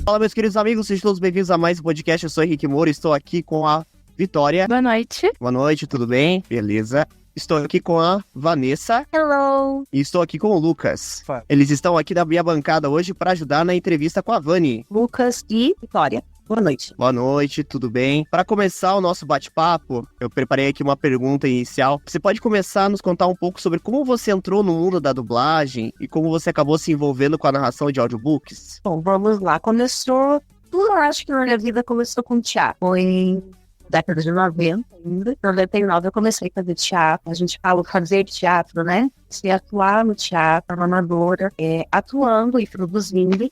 Fala, meus queridos amigos, sejam todos bem-vindos a mais um podcast. Eu sou Henrique Moura, estou aqui com a Vitória. Boa noite. Boa noite, tudo bem? Beleza. Estou aqui com a Vanessa. Hello. E estou aqui com o Lucas. Eles estão aqui da minha bancada hoje para ajudar na entrevista com a Vani. Lucas e Vitória. Boa noite. Boa noite, tudo bem? Para começar o nosso bate-papo, eu preparei aqui uma pergunta inicial. Você pode começar a nos contar um pouco sobre como você entrou no mundo da dublagem e como você acabou se envolvendo com a narração de audiobooks? Bom, vamos lá. Eu acho que na minha vida começou com teatro. Foi em década de 90 ainda. Em 99 eu comecei a fazer teatro. A gente fala fazer teatro, né? Se atuar no teatro, uma amadora, atuando e produzindo.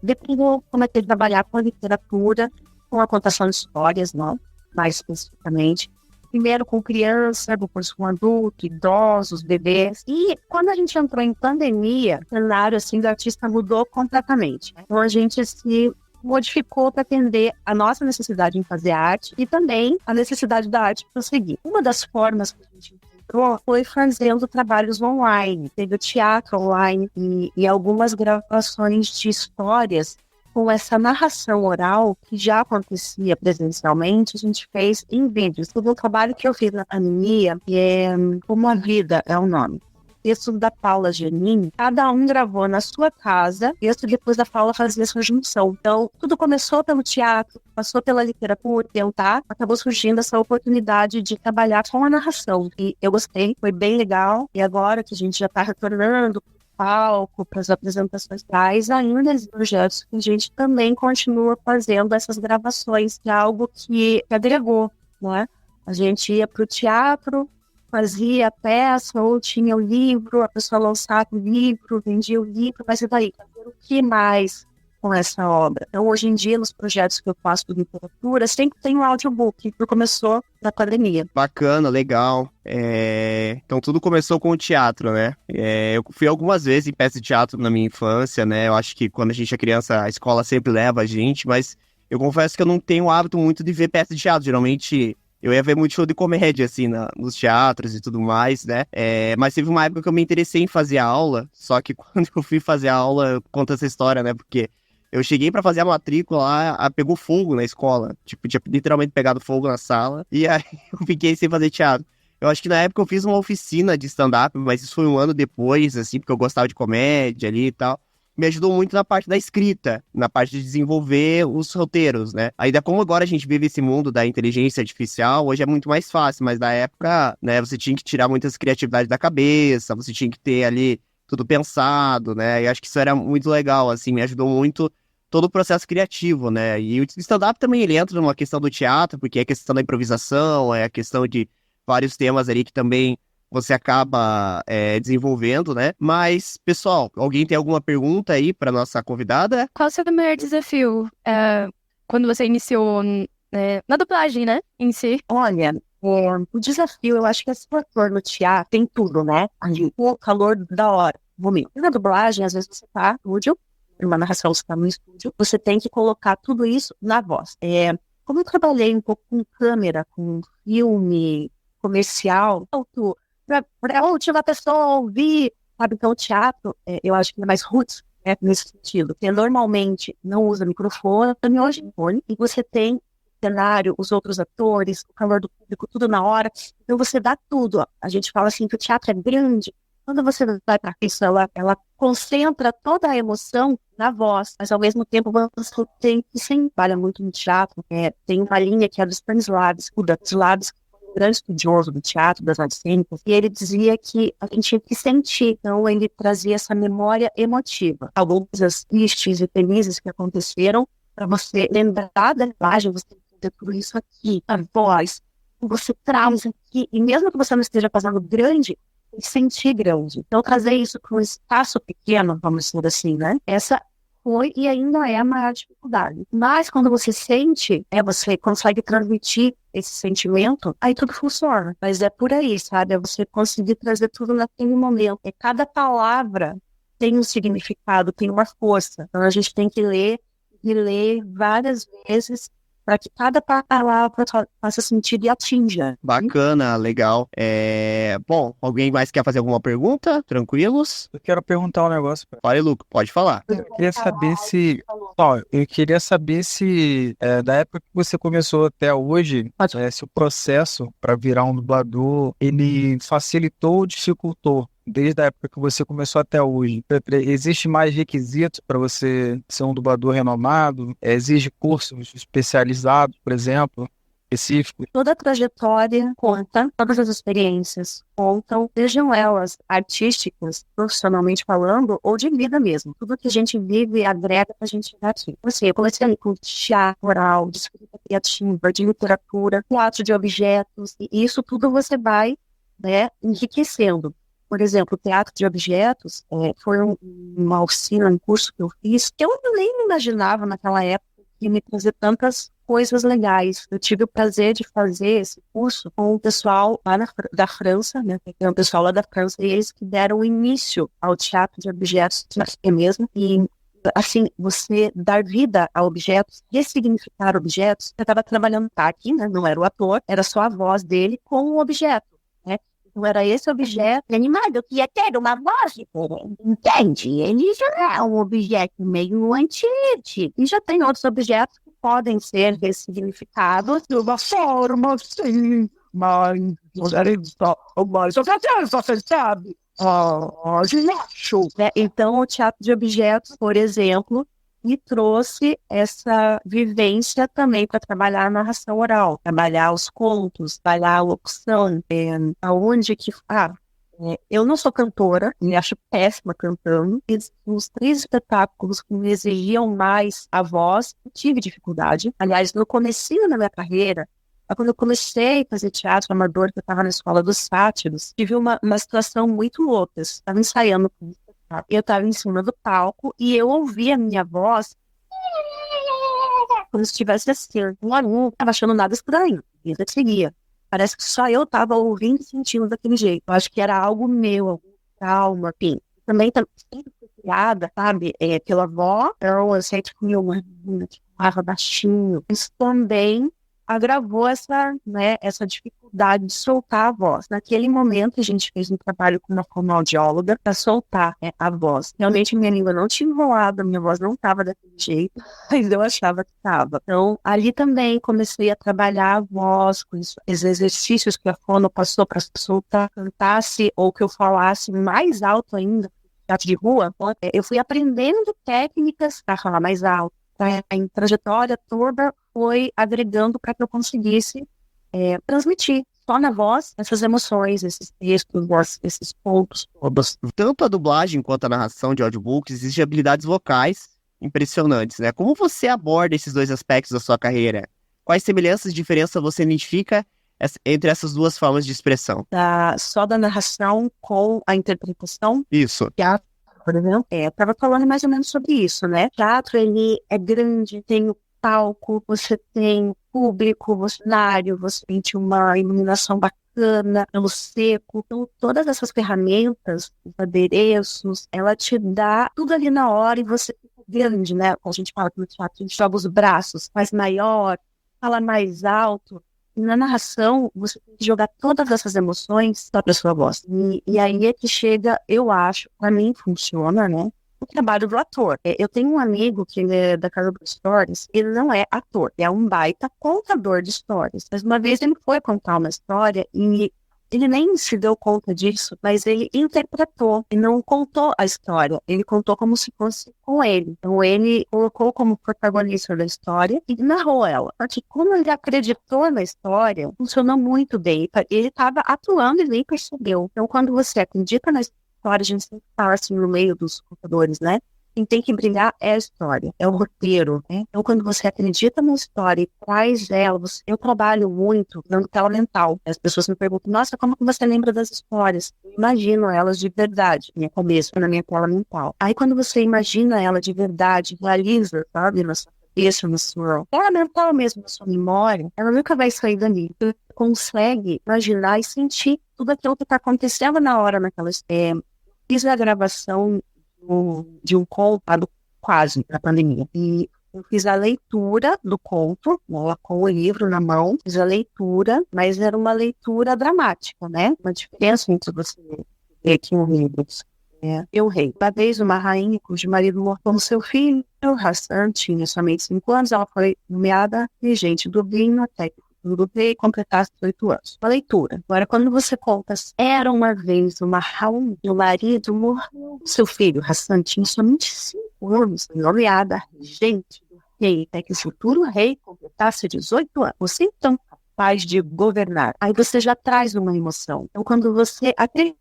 Depois eu comecei a trabalhar com a literatura, com a contação de histórias, não? Mais especificamente. Primeiro com criança, depois com adulto, idosos, bebês. E quando a gente entrou em pandemia, o cenário assim, do artista mudou completamente. Então a gente se modificou para atender a nossa necessidade em fazer arte e também a necessidade da arte prosseguir. Uma das formas que a gente encontrou foi fazendo trabalhos online. Teve o teatro online e algumas gravações de histórias com essa narração oral que já acontecia presencialmente, a gente fez em vídeos. Todo o trabalho que eu fiz na pandemia, que é Como a Vida é o nome. Texto da Paula Giannini, cada um gravou na sua casa, texto depois da Paula fazia essa junção. Então, tudo começou pelo teatro, passou pela literatura, acabou surgindo essa oportunidade de trabalhar com a narração. E eu gostei, foi bem legal. E agora que a gente já está retornando palco, para as apresentações reais, ainda esses projetos que a gente também continua fazendo essas gravações de algo que agregou, não é? A gente ia para o teatro, fazia a peça, ou tinha o livro, a pessoa lançava o livro, vendia o livro, mas e daí? Fazer o que mais com essa obra? Então, hoje em dia, nos projetos que eu faço de literatura, sempre tem um audiobook, que começou na pandemia. Bacana, legal. Então, tudo começou com o teatro, né? Eu fui algumas vezes em peça de teatro na minha infância, né? Eu acho que quando a gente é criança, a escola sempre leva a gente, mas eu confesso que eu não tenho o hábito muito de ver peça de teatro. Geralmente, eu ia ver muito show de comédia, assim, nos teatros e tudo mais, né? Mas teve uma época que eu me interessei em fazer aula, só que quando eu fui fazer a aula, eu conto essa história, né? Porque eu cheguei pra fazer a matrícula lá, pegou fogo na escola. Tipo, tinha literalmente pegado fogo na sala. E aí eu fiquei sem fazer teatro. Eu acho que na época eu fiz uma oficina de stand-up, mas isso foi um ano depois, assim, porque eu gostava de comédia ali e tal. Me ajudou muito na parte da escrita, na parte de desenvolver os roteiros, né? Ainda como agora a gente vive esse mundo da inteligência artificial, hoje é muito mais fácil, mas na época, né, você tinha que tirar muitas criatividades da cabeça, você tinha que ter ali tudo pensado, né? E acho que isso era muito legal, assim, me ajudou muito todo o processo criativo, né? E o stand-up também, ele entra numa questão do teatro, porque é a questão da improvisação, é a questão de vários temas ali que também você acaba desenvolvendo, né? Mas, pessoal, alguém tem alguma pergunta aí para nossa convidada? Qual o seu maior desafio quando você iniciou na dublagem, né, em si? Olha, o desafio, eu acho que esse ator no teatro tem tudo, né? Ali, o calor da hora, momento. Na dublagem, às vezes você tá no estúdio, uma narração, você tá no estúdio, você tem que colocar tudo isso na voz. Como eu trabalhei um pouco com câmera, com filme, comercial, para a última pessoa ouvir, sabe? Então, o teatro, eu acho que é mais roots, né, nesse sentido. Porque normalmente não usa microfone, e você tem o cenário, os outros atores, o calor do público, tudo na hora. Então, você dá tudo. Ó. A gente fala assim que o teatro é grande. Quando você vai para isso, ela concentra toda a emoção na voz, mas ao mesmo tempo você tem que sempre trabalha muito no teatro. Tem uma linha que é do Stanislavski, o Stanislavski, um grande estudioso do teatro, das artes cênicas, e ele dizia que a gente tinha que sentir, então ele trazia essa memória emotiva. Algumas coisas tristes e felizes que aconteceram, para você lembrar da imagem, você tem que ter tudo isso aqui, a voz, você traz aqui, e mesmo que você não esteja fazendo grande, sentir grande. Então, trazer isso para um espaço pequeno, vamos dizer assim, né? Essa foi e ainda é a maior dificuldade. Mas quando você sente, você consegue transmitir esse sentimento, aí tudo funciona. Mas é por aí, sabe? É você conseguir trazer tudo naquele momento. E cada palavra tem um significado, tem uma força. Então, a gente tem que ler e ler várias vezes para que cada palavra faça sentido e atinja. Bacana, legal. Bom, alguém mais quer fazer alguma pergunta? Tranquilos? Eu quero perguntar um negócio. Fala, Luca, pode falar. Eu queria saber se... da época que você começou até hoje, se o processo para virar um dublador, ele facilitou ou dificultou? Desde a época que você começou até hoje, existe mais requisitos para você ser um dublador renomado? Exige cursos especializados, por exemplo, específicos? Toda a trajetória conta, todas as experiências contam, sejam elas artísticas, profissionalmente falando, ou de vida mesmo. Tudo que a gente vive agrega pra gente chegar aqui. Assim, eu comecei ali com teatro, oral, de escrita criativa, de literatura, teatro de objetos, e isso tudo você vai, né, enriquecendo. Por exemplo, o teatro de objetos foi uma oficina, um curso que eu fiz, que eu nem me imaginava naquela época que me trazer tantas coisas legais. Eu tive o prazer de fazer esse curso com o pessoal lá da França, né? Tem um pessoal lá da França, e eles que deram o início ao teatro de objetos, mesmo. E, assim, você dar vida a objetos, ressignificar objetos. Eu estava trabalhando aqui, né? Não era o ator, era só a voz dele com o objeto, né? Então era esse objeto animado que ia ter uma voz diferente, entende? Ele já é um objeto meio antigo. E já tem outros objetos que podem ser ressignificados de uma forma assim, mas você sabe. Né? Então, o teatro de objetos, por exemplo, me trouxe essa vivência também para trabalhar a narração oral, trabalhar os contos, trabalhar a locução, aonde que... eu não sou cantora, me acho péssima cantando, e os 3 espetáculos que me exigiam mais a voz, eu tive dificuldade. Aliás, no comecinho da minha carreira, quando eu comecei a fazer teatro amador, que eu estava na escola dos sátiros, tive uma situação muito louca. Estava ensaiando com isso. Eu estava em cima do palco e eu ouvia a minha voz como se estivesse assim. Um aluno não estava achando nada estranho. E eu seguia. Parece que só eu estava ouvindo e sentindo daquele jeito. Eu acho que era algo meu, algum trauma, enfim. Também sempre fui criada, sabe, pela avó. Eu sempre fui uma menina que falava baixinho. Isso também agravou essa dificuldade de soltar a voz. Naquele momento, a gente fez um trabalho com uma fonoaudióloga para soltar a voz. Realmente, minha língua não tinha enrolado, minha voz não estava daquele jeito, mas eu achava que estava. Então, ali também comecei a trabalhar a voz, com os exercícios que a fono passou para soltar, cantasse ou que eu falasse mais alto ainda, teatro de rua. Eu fui aprendendo técnicas para falar mais alto. Em trajetória toda foi agregando para que eu conseguisse transmitir só na voz essas emoções, esses textos, esses pontos todos. Tanto a dublagem quanto a narração de audiobooks exigem habilidades vocais impressionantes, né? Como você aborda esses dois aspectos da sua carreira? Quais semelhanças e diferenças você identifica entre essas duas formas de expressão? Só da narração com a interpretação? Isso. Por exemplo, eu estava falando mais ou menos sobre isso, né? O teatro, ele é grande, tem o palco, você tem público, cenário, você tem uma iluminação bacana, pelo seco. Então, todas essas ferramentas, os adereços, ela te dá tudo ali na hora e você fica grande, né? Quando a gente fala que no teatro, a gente joga os braços, faz maior, fala mais alto. E na narração, você tem que jogar todas essas emoções para a sua voz. E aí é que chega, eu acho, para mim funciona, né? O trabalho do ator. Eu tenho um amigo que ele é da Casa dos Stories, ele não é ator, é um baita contador de histórias. Mas uma vez ele foi contar uma história e ele nem se deu conta disso, mas ele interpretou e não contou a história. Ele contou como se fosse com ele. Então ele colocou como protagonista da história e narrou ela. Porque como ele acreditou na história, funcionou muito bem. Ele estava atuando e nem percebeu. Então quando você acredita na história, a gente tem que estar assim no meio dos contadores, né? Quem tem que brilhar é a história, é o roteiro, né? Então, quando você acredita na história e traz ela, eu trabalho muito dando tela mental. As pessoas me perguntam, nossa, como que você lembra das histórias? Eu imagino elas de verdade, na minha cabeça, na minha tela mental. Aí, quando você imagina ela de verdade, realiza, sabe, na sua cabeça, na sua tela mental mesmo, na sua memória, ela nunca vai sair dali. Você consegue imaginar e sentir tudo aquilo que está acontecendo na hora naquela história. Fiz a gravação de um conto quase na pandemia. E Eu fiz a leitura do conto, né, com o livro na mão, fiz a leitura, mas era uma leitura dramática, né? Uma diferença entre você ler aqui um livro. Eu, rei. Uma vez, uma rainha cujo marido morreu como seu filho, Hassan tinha somente 5 anos, ela foi nomeada regente do reino até que do rei completasse 18 anos. Uma leitura. Agora, quando você conta, era uma vez uma rainha, o marido morreu. Seu filho, Hassan, tinha somente 5 anos, nomeada regente do rei, até que o futuro rei completasse 18 anos. Você, então, capaz de governar. Aí você já traz uma emoção. Então, quando você acredita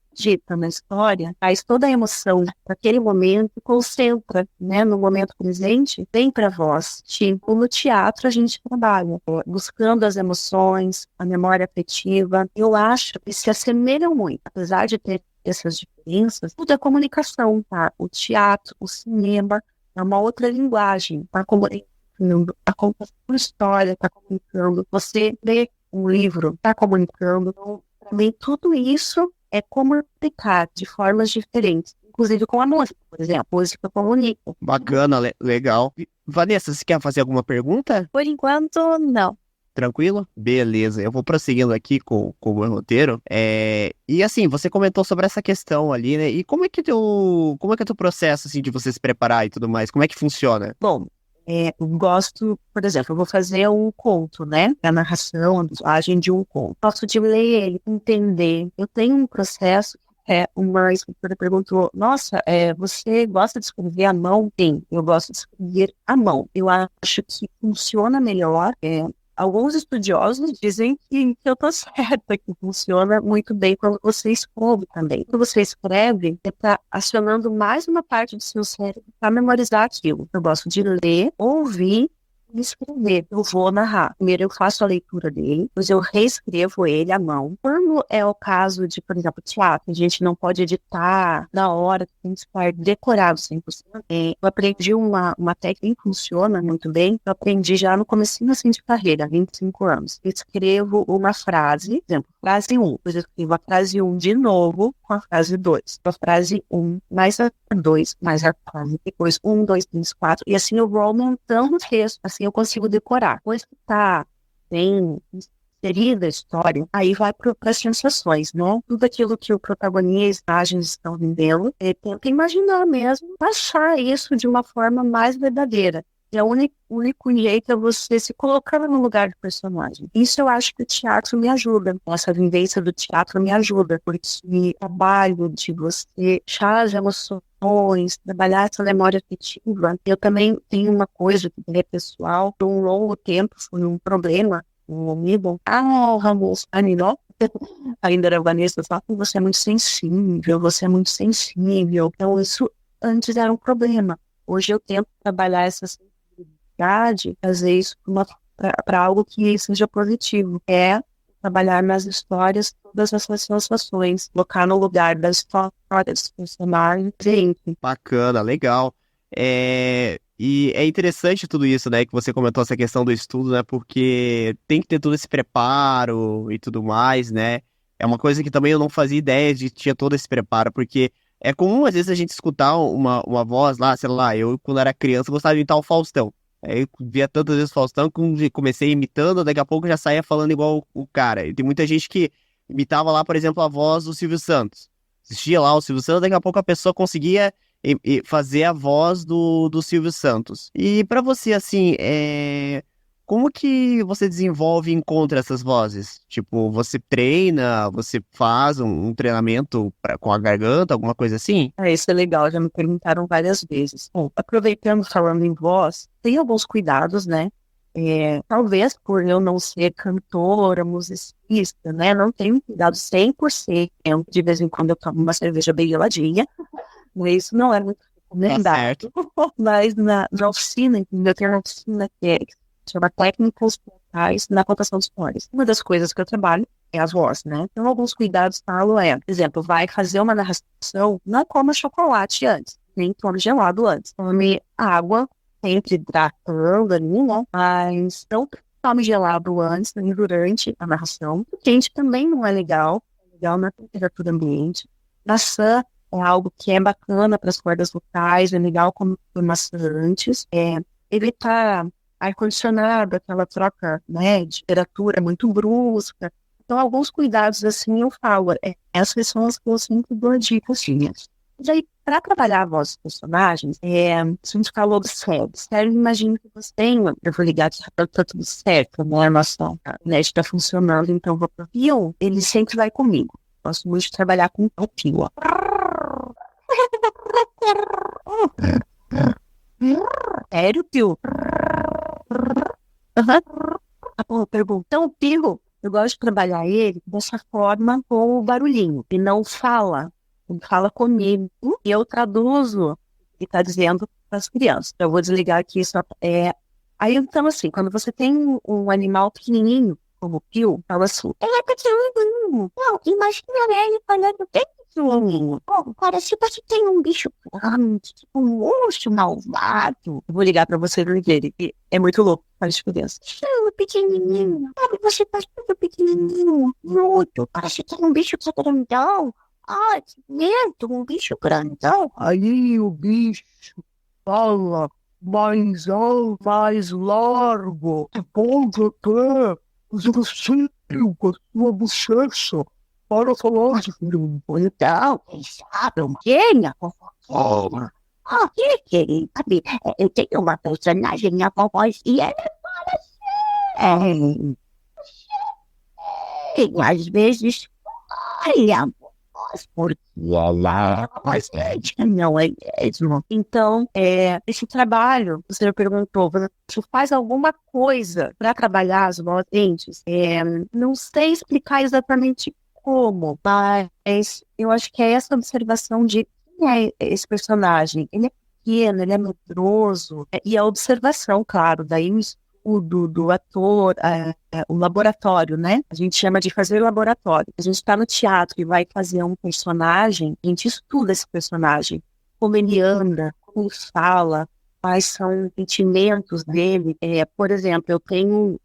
na história, traz toda a emoção para aquele momento, concentra, né, no momento presente, vem para voz. Tipo, no teatro a gente trabalha buscando as emoções, a memória afetiva. Eu acho que se assemelham muito, apesar de ter essas diferenças, tudo é comunicação, tá? O teatro, o cinema, é uma outra linguagem, tá comunicando, a contação de história está comunicando, você lê um livro, está comunicando. Então, para mim, tudo isso é comunicar de formas diferentes, inclusive com a música, por exemplo. A música comunica. Bacana, legal. Vanessa, você quer fazer alguma pergunta? Por enquanto, não. Tranquilo? Beleza, eu vou prosseguindo aqui com o meu roteiro. E assim, você comentou sobre essa questão ali, né? E como é que é teu processo, assim, de você se preparar e tudo mais? Como é que funciona? Bom, eu gosto, por exemplo, eu vou fazer um conto, né? A narração, a dublagem de um conto. Gosto de ler ele, entender. Eu tenho um processo. Uma escritora perguntou, nossa, você gosta de escrever à mão? Sim, eu gosto de escrever à mão. Eu acho que funciona melhor. Alguns estudiosos dizem que eu tô certa, que funciona muito bem quando você escreve também. Quando você escreve, você está acionando mais uma parte do seu cérebro para memorizar aquilo. Eu gosto de ler, ouvir e escrever. Eu vou narrar. Primeiro eu faço a leitura dele, depois eu reescrevo ele à mão. Quando é o caso de, por exemplo, teatro, a gente não pode editar na hora, tem que estar decorado 100%. Eu aprendi uma técnica que funciona muito bem, eu aprendi já no comecinho assim de carreira, 25 anos. Eu escrevo uma frase, por exemplo, frase 1, depois eu escrevo a frase 1 de novo com a frase 2. A frase 1 mais a 2 mais a frase, depois 1, 2, 3, 4, e assim eu vou aumentando o texto, assim eu consigo decorar. Depois que tá bem inserida a história, aí vai para as sensações, né? Tudo aquilo que o protagonista e as imagens estão vivendo, tenta imaginar mesmo, passar isso de uma forma mais verdadeira. E o único jeito é você se colocar no lugar do personagem. Isso eu acho que o teatro me ajuda. Essa vivência do teatro me ajuda, porque o trabalho de você achar as emoções, trabalhar essa memória afetiva. Eu também tenho uma coisa que é pessoal, por um longo tempo foi um problema, um amigo, Ramos, Aninó, ainda era Vanessa, fala que você é muito sensível, você é muito sensível. Então isso antes era um problema. Hoje eu tento trabalhar essa sensibilidade, fazer isso para algo que seja positivo. Trabalhar nas histórias todas essas sensações, colocar no lugar das histórias dos personagens. Bacana, legal. E é interessante tudo isso, né, que você comentou essa questão do estudo, né, porque tem que ter todo esse preparo e tudo mais, né. É uma coisa que também eu não fazia ideia de que tinha todo esse preparo, porque é comum às vezes a gente escutar uma voz lá, sei lá, eu quando era criança gostava de imitar o Faustão. Aí eu via tantas vezes o Faustão que comecei imitando, daqui a pouco já saía falando igual o cara. E tem muita gente que imitava lá, por exemplo, a voz do Silvio Santos. Assistia lá o Silvio Santos, daqui a pouco a pessoa conseguia fazer a voz do Silvio Santos. E pra você, assim, como que você desenvolve e encontra essas vozes? Tipo, você treina, você faz um treinamento com a garganta, alguma coisa assim? Isso é legal, já me perguntaram várias vezes. Bom, aproveitando, falando em voz, tem alguns cuidados, né? Talvez por eu não ser cantora, musicista, né? Não tenho cuidado 100%. De vez em quando eu tomo uma cerveja bem geladinha. Isso não é muito recomendado. Mas na oficina, eu tenho uma oficina que chama técnicas vocais na contação de histórias. Uma das coisas que eu trabalho é as vozes, né? Então, alguns cuidados falo por exemplo, vai fazer uma narração, não coma chocolate antes, nem tome gelado antes. Tome água, sempre hidratando ali, né? Mas não tome gelado antes, nem durante a narração. O quente também não é legal na temperatura ambiente. Maçã é algo que é bacana para as cordas vocais, é legal comer maçã antes. ele tá ar-condicionado, aquela troca, né, de temperatura muito brusca. Então, alguns cuidados, assim, eu falo. Essas são as que eu sempre dou dicas, assim. E aí, para trabalhar a voz dos personagens, se a gente falou do sério, imagino que você tem, eu vou ligar aqui para tá tudo certo, né, a nossa net está funcionando, então vou pro Pio, ele sempre vai comigo. Gosto muito de trabalhar com o Pio, ó. Sério, Pio? Tá bom, pergunta. Então, o Pio, eu gosto de trabalhar ele dessa forma com o barulhinho. Ele não fala, ele fala comigo e eu traduzo o que está dizendo para as crianças. Eu vou desligar aqui só. Aí, então, assim, quando você tem um animal pequenininho, como o Pio, fala assim: ele é pequenininho. Não, imagina ele falando bem pequenininho. Pô, parece que você tem um bicho grande, tipo um monstro malvado. Eu vou ligar para você ver ele. É muito louco, faz diferença. Não, pequenininho. Sabe, você faz tudo pequenininho. Muito. Parece que é um bicho que é grandão. Ah, que medo, um bicho grandão. Aí o bicho fala mais alto, mais largo. Pode até fazer sempre com a sua bochecha para falar de filme. Então, quem sabe, quem a fofoquinha? Ah, quem sabe? Eu tenho uma personagem, a voz, e ela fala assim. Às vezes, olha, porque ela não é mesmo. Então, esse trabalho, você me perguntou, você faz alguma coisa para trabalhar as vozes? Não sei explicar exatamente como, mas eu acho que é essa observação de quem é esse personagem. Ele é pequeno, ele é medroso, e a observação, claro, daí o estudo do ator, o laboratório, né? A gente chama de fazer laboratório. A gente está no teatro e vai fazer um personagem, a gente estuda esse personagem, como ele anda, como ele fala, quais são os sentimentos dele. Por exemplo, eu tenho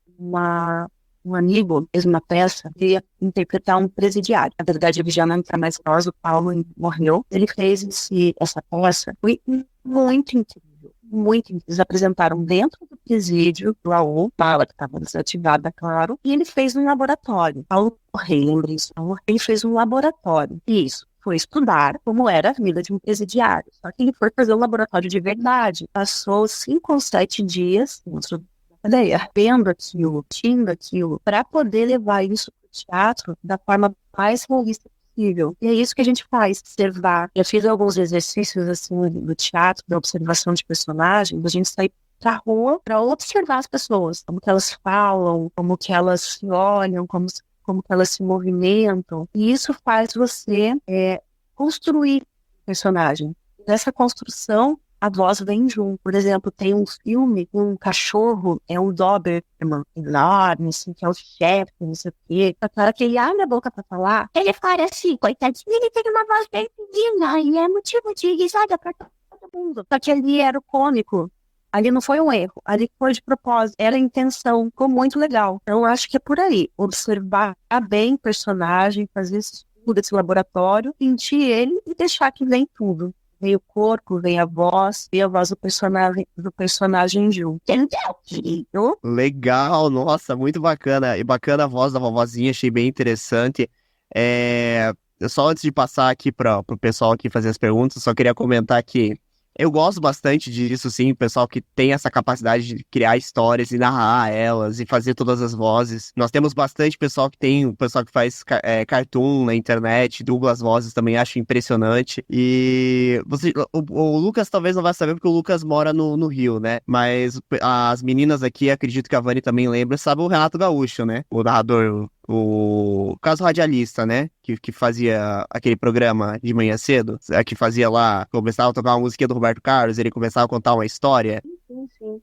um amigo fez uma peça que ia interpretar um presidiário. Na verdade, ele já não está mais nós, o Paulo morreu. Ele fez essa peça, foi muito incrível. Muito. Eles apresentaram dentro do presídio do AU, bala que estava desativada, claro, e ele fez um laboratório. Paulo Rei, lembra isso? Paulo Rei fez um laboratório. Isso. Foi estudar como era a vida de um presidiário. Só que ele foi fazer um laboratório de verdade. Passou 5 ou 7 dias dentro vendo aquilo, tindo aquilo, para poder levar isso para o teatro da forma mais realista possível. E é isso que a gente faz, observar. Eu fiz alguns exercícios assim no teatro, da observação de personagens, a gente sai pra rua para observar as pessoas, como que elas falam, como que elas se olham, como que elas se movimentam. E isso faz você construir o personagem. Nessa construção, a voz vem junto. Por exemplo, tem um filme com um cachorro, um Doberman enorme, assim, que é o chefe, não sei o quê. A cara que ele abre a boca pra falar, ele fala assim, coitadinho, ele tem uma voz bem pequena e é motivo de risada pra todo mundo. Só que ali era o cômico. Ali não foi um erro, ali foi de propósito, era a intenção, ficou muito legal. Então, eu acho que é por aí, observar bem o personagem, fazer esse estudo, esse laboratório, sentir ele e deixar que vem tudo. Vem o corpo, vem a voz do personagem junto. Entendeu, querido? Legal, nossa, muito bacana. E bacana a voz da vovozinha, achei bem interessante. Eu só antes de passar aqui pro pessoal aqui fazer as perguntas, só queria comentar que eu gosto bastante disso, sim, o pessoal que tem essa capacidade de criar histórias e narrar elas e fazer todas as vozes. Nós temos bastante pessoal que faz cartoon na internet, dubla as vozes também, acho impressionante. E o Lucas talvez não vá saber porque o Lucas mora no Rio, né? Mas as meninas aqui, acredito que a Vani também lembra, sabe o Renato Gaúcho, né? O narrador, o caso radialista, né? Que fazia aquele programa de manhã cedo, que fazia lá, começava a tocar uma musiquinha do Roberto Carlos, ele começava a contar uma história. Sim.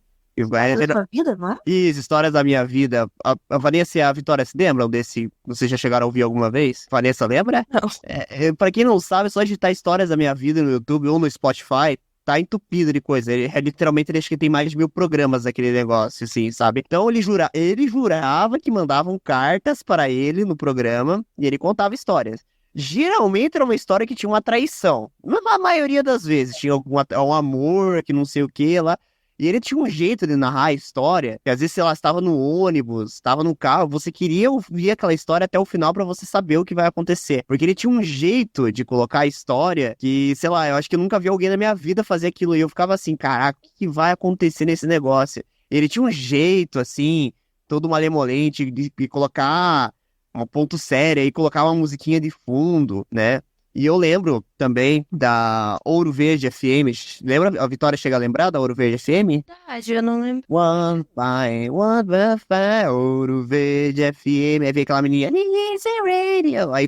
Da sua vida, não é? Isso, histórias da minha vida. A Vanessa e a Vitória se lembram desse? Vocês já chegaram a ouvir alguma vez? Vanessa, lembra? Não. Pra quem não sabe, é só digitar histórias da minha vida no YouTube ou no Spotify, tá entupido de coisa. Literalmente, ele acho que tem mais de 1000 programas daquele negócio, assim, sabe? Então, ele jurava que mandavam cartas para ele no programa e ele contava histórias. Geralmente era uma história que tinha uma traição. Na maioria das vezes tinha um amor, que não sei o que lá. E ele tinha um jeito de narrar a história, que às vezes, sei lá, estava no ônibus, estava no carro, você queria ouvir aquela história até o final pra você saber o que vai acontecer. Porque ele tinha um jeito de colocar a história que, sei lá, eu acho que eu nunca vi alguém na minha vida fazer aquilo. E eu ficava assim, caraca, o que vai acontecer nesse negócio? Ele tinha um jeito, assim, todo malemolente, de colocar um ponto sério e colocar uma musiquinha de fundo, né? E eu lembro também da Ouro Verde FM. Lembra? A Vitória chega a lembrar da Ouro Verde FM? Verdade, eu não lembro. One by one by five, Ouro Verde FM. Aí vem aquela menina. Easy Radio. Aí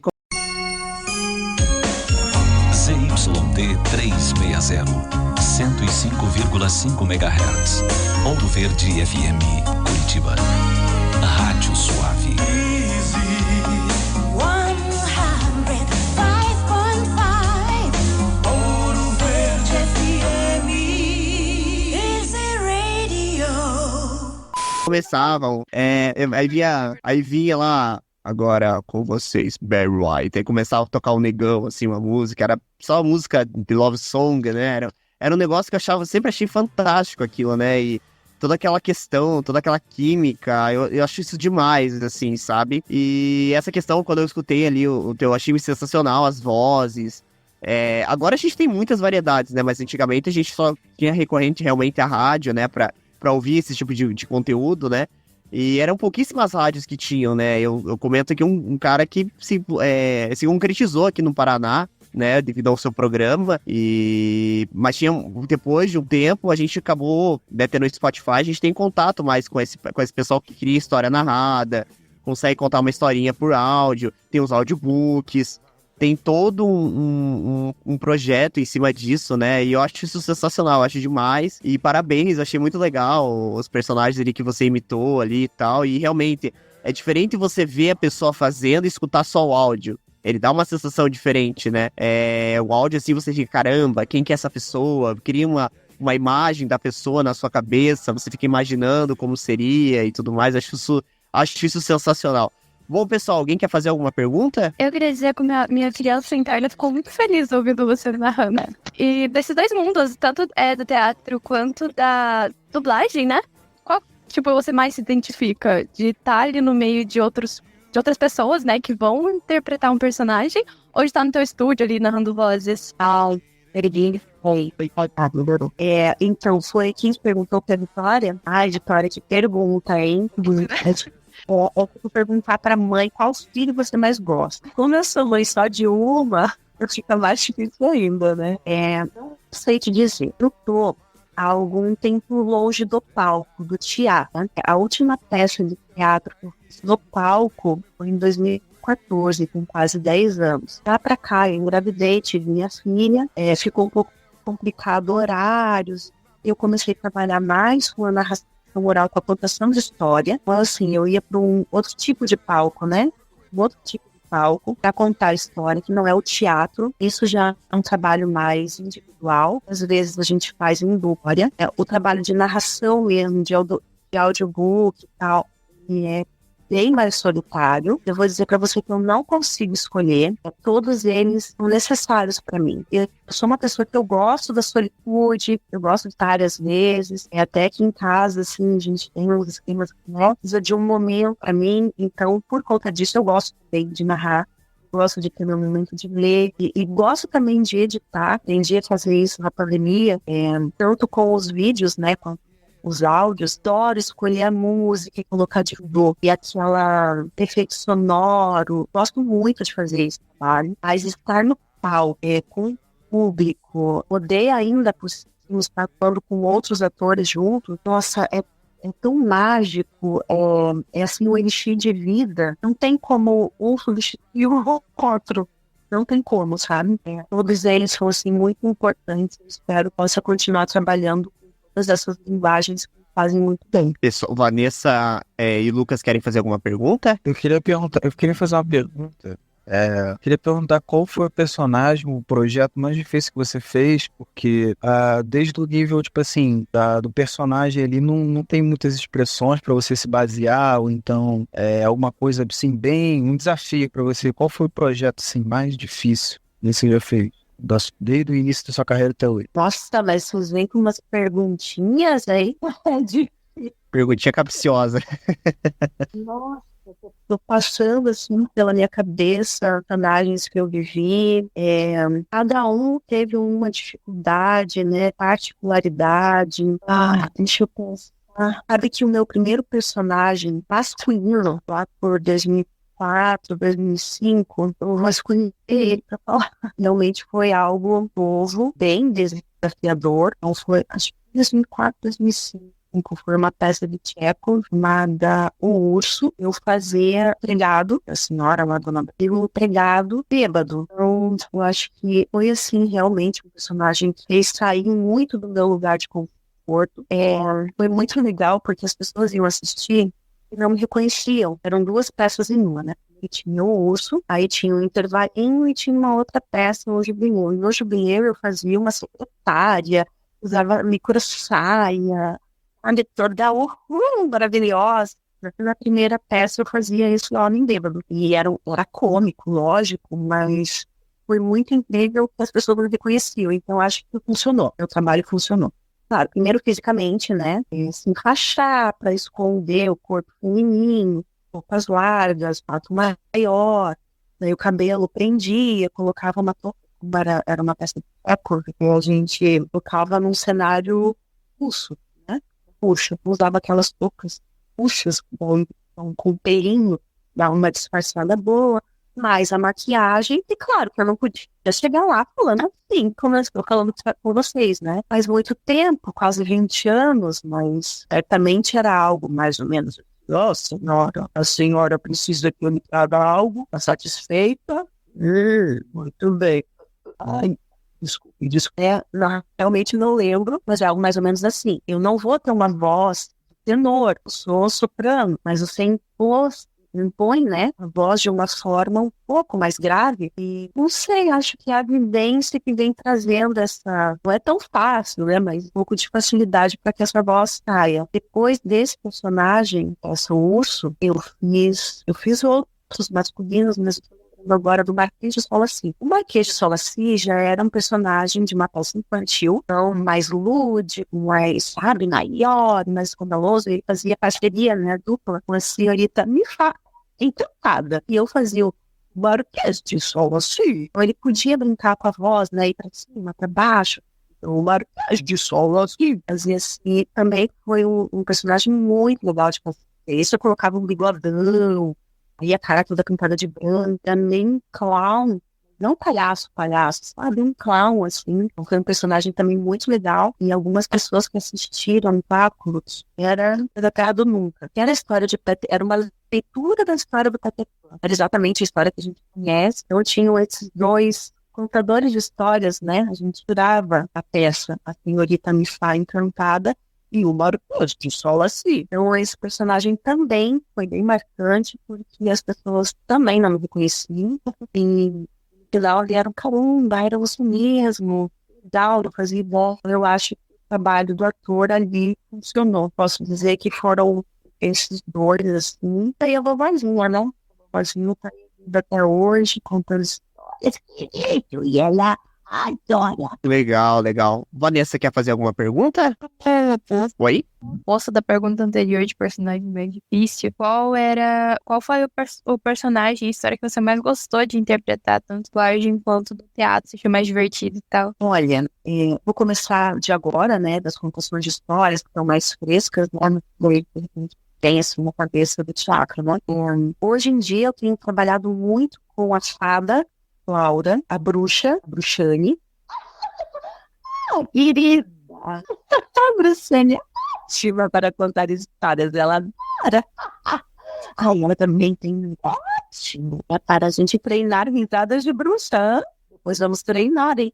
ZYD 360, 105,5 MHz. Ouro Verde FM, Curitiba. Rádio Suave. começavam, aí vinha lá, agora com vocês, Barry White, aí começava a tocar o negão, assim, uma música, era só música de love song, né, era um negócio que eu sempre achei fantástico aquilo, né, e toda aquela questão, toda aquela química, eu acho isso demais, assim, sabe, e essa questão, quando eu escutei ali o teu, eu achei sensacional, as vozes. Agora a gente tem muitas variedades, né, mas antigamente a gente só tinha recorrente realmente a rádio, né, pra ouvir esse tipo de conteúdo, né? E eram pouquíssimas rádios que tinham, né? Eu comento aqui um cara que se concretizou aqui no Paraná, né? Devido ao seu programa. Mas depois de um tempo, a gente acabou, né, tendo o Spotify, a gente tem contato mais com esse pessoal que cria história narrada, consegue contar uma historinha por áudio, tem os audiobooks. Tem todo um projeto em cima disso, né? E eu acho isso sensacional, eu acho demais. E parabéns, achei muito legal os personagens ali que você imitou ali e tal. E realmente, é diferente você ver a pessoa fazendo e escutar só o áudio. Ele dá uma sensação diferente, né? O áudio, assim, você fica, caramba, quem que é essa pessoa? Cria uma imagem da pessoa na sua cabeça, você fica imaginando como seria e tudo mais. Acho isso sensacional. Bom, pessoal, alguém quer fazer alguma pergunta? Eu queria dizer que minha criança interna ficou muito feliz ouvindo você narrando. E desses dois mundos, tanto do teatro quanto da dublagem, né? Qual, você mais se identifica? De estar ali no meio de outras pessoas, né? Que vão interpretar um personagem? Ou de estar no teu estúdio ali narrando vozes? Então, foi quem perguntou pra Vitória. Ai, Vitória, que pergunta, hein? Eu vou perguntar pra mãe qual filho você mais gosta. Como eu sou mãe só de uma, fica mais difícil ainda, né? Não sei te dizer. Eu tô há algum tempo longe do palco, do teatro. A última peça de teatro que eu fiz no palco foi em 2014, com quase 10 anos. Lá pra cá, eu engravidei, tive minha filha, ficou um pouco complicado horários. Eu comecei a trabalhar mais com a narração oral, com a contação de história. Então, assim, eu ia para um outro tipo de palco, né? Um outro tipo de palco para contar a história, que não é o teatro. Isso já é um trabalho mais individual. Às vezes a gente faz em dupla. O trabalho de narração mesmo, de audiobook e tal, e é bem mais solitário. Eu vou dizer para você que eu não consigo escolher. Todos eles são necessários para mim. Eu sou uma pessoa que eu gosto da solitude, eu gosto de estar várias vezes. Até aqui em casa, assim, a gente tem uns esquemas que precisa de um momento para mim. Então, por conta disso, eu gosto também de narrar. Gosto de ter meu momento de ler. E gosto também de editar. Aprendi a fazer isso na pandemia. Tanto com os vídeos, né, com os áudios, adoro escolher a música e colocar de novo. E aquela efeito sonoro. Gosto muito de fazer esse trabalho. Mas estar no palco com o público, poder ainda por cima estar falando com outros atores juntos, nossa, é tão mágico, é assim um elixir de vida. Não tem como um substituir o outro. Não tem como, sabe? Todos eles são assim muito importantes. Espero que possa continuar trabalhando todas essas linguagens que fazem muito bem. Pessoal, Vanessa e Lucas querem fazer alguma pergunta? Eu queria fazer uma pergunta. Queria perguntar qual foi o personagem, o projeto mais difícil que você fez, porque desde o nível, do personagem ali não tem muitas expressões para você se basear, ou então alguma coisa assim, bem, um desafio para você. Qual foi o projeto assim, mais difícil que você já fez? desde o início da sua carreira até hoje? Nossa, mas vocês vêm com umas perguntinhas aí. Perguntinha capciosa. Nossa, tô passando assim pela minha cabeça personagens que eu vivi. Cada um teve uma dificuldade, né? Particularidade. Deixa eu pensar. Sabe que o meu primeiro personagem masculino, lá por 2004, 2005, eu masculinei ele pra falar. Realmente foi algo novo, bem desafiador. Então foi, acho que 2004, 2005. Foi uma peça de Tchekhov chamada O Urso. Eu fazia pregado, a senhora lá do nome, o pregado bêbado. Então, eu acho que foi assim, realmente, um personagem que fez sair muito do meu lugar de conforto. Foi muito legal, porque as pessoas iam assistir e não me reconheciam. Eram duas peças em uma, né? E tinha o Urso, aí tinha um intervalinho e tinha uma outra peça, o Jubileu. E no Jubileu eu fazia uma secretária, usava micro saia, toda maravilhosa. Na primeira peça eu fazia esse homem bêbado. E era cômico, lógico, mas foi muito incrível que as pessoas me reconheciam. Então acho que funcionou. Meu trabalho funcionou. Claro, primeiro fisicamente, né? Se enfaixar para esconder o corpo feminino, roupas largas, pato maior. Daí o cabelo prendia, colocava uma touca. Era uma peça de época que a gente colocava num cenário russo. Puxa, usava aquelas toucas puxas com pelinho, dava uma disfarçada boa, mas a maquiagem, e claro que eu não podia chegar lá falando assim, como eu estou falando com vocês, né? Faz muito tempo, quase 20 anos, mas certamente era algo mais ou menos. Nossa senhora, a senhora precisa que eu lhe traga algo? Está satisfeita? Muito bem. Ai, desculpe. Não, realmente não lembro, mas é algo mais ou menos assim. Eu não vou ter uma voz de tenor, eu sou soprano, mas você impõe, né, a voz de uma forma um pouco mais grave. E não sei, acho que é a vivência que vem trazendo essa. Não é tão fácil, né, mas um pouco de facilidade para que essa voz saia. Depois desse personagem, esse urso, eu fiz outros masculinos, mas agora do Marquês de Solacy. O Marquês de Solacy já era um personagem de uma peça infantil, então mais lúdico, mais, sabe, maior, mais escandaloso. Ele fazia parceria, né, dupla com a senhorita Mifá, encantada. E eu fazia o Marquês de Solacy. Então ele podia brincar com a voz, né, ir pra cima, pra baixo. Então, o Marquês de Solacy fazia assim. Também foi um personagem muito legal de fazer. Isso eu colocava um bigodão, aí a cara toda pintada de branca, nem clown, não palhaço, sabe? Um clown, assim. Então, foi um personagem também muito legal. E algumas pessoas que assistiram no Páculos era da Terra do Nunca. Que era a história de Peter, era uma leitura da história do Peter Pan. Era exatamente a história que a gente conhece. Então, tinham esses dois contadores de histórias, né? A gente jurava a peça, a senhorita Mifá encantada, e o Marquês de Solacy. Então, esse personagem também foi bem marcante, porque as pessoas também não me reconheciam. E no final, ele era caramba, era você mesmo. Dauro fazia igual. Eu acho que o trabalho do ator ali funcionou. Posso dizer que foram esses dois, assim. E a vovozinha, né? A vovozinha tá ainda até hoje, contando histórias. E ela adora. Legal. Vanessa, quer fazer alguma pergunta? Oi? Posso da pergunta anterior de personagem bem difícil. Qual foi o personagem e história que você mais gostou de interpretar, tanto do Argent quanto do teatro? Você achou mais divertido e tal? Olha, vou começar de agora, né, das contações de histórias que estão mais frescas, né, tem assim uma cabeça do teatro, né? Hoje em dia eu tenho trabalhado muito com a fada Laura, a Bruxane. Querida, a Bruxane é ótima para contar histórias, ela adora. Ela também tem ótimo para a gente treinar risadas de bruxa. Depois vamos treinar, hein?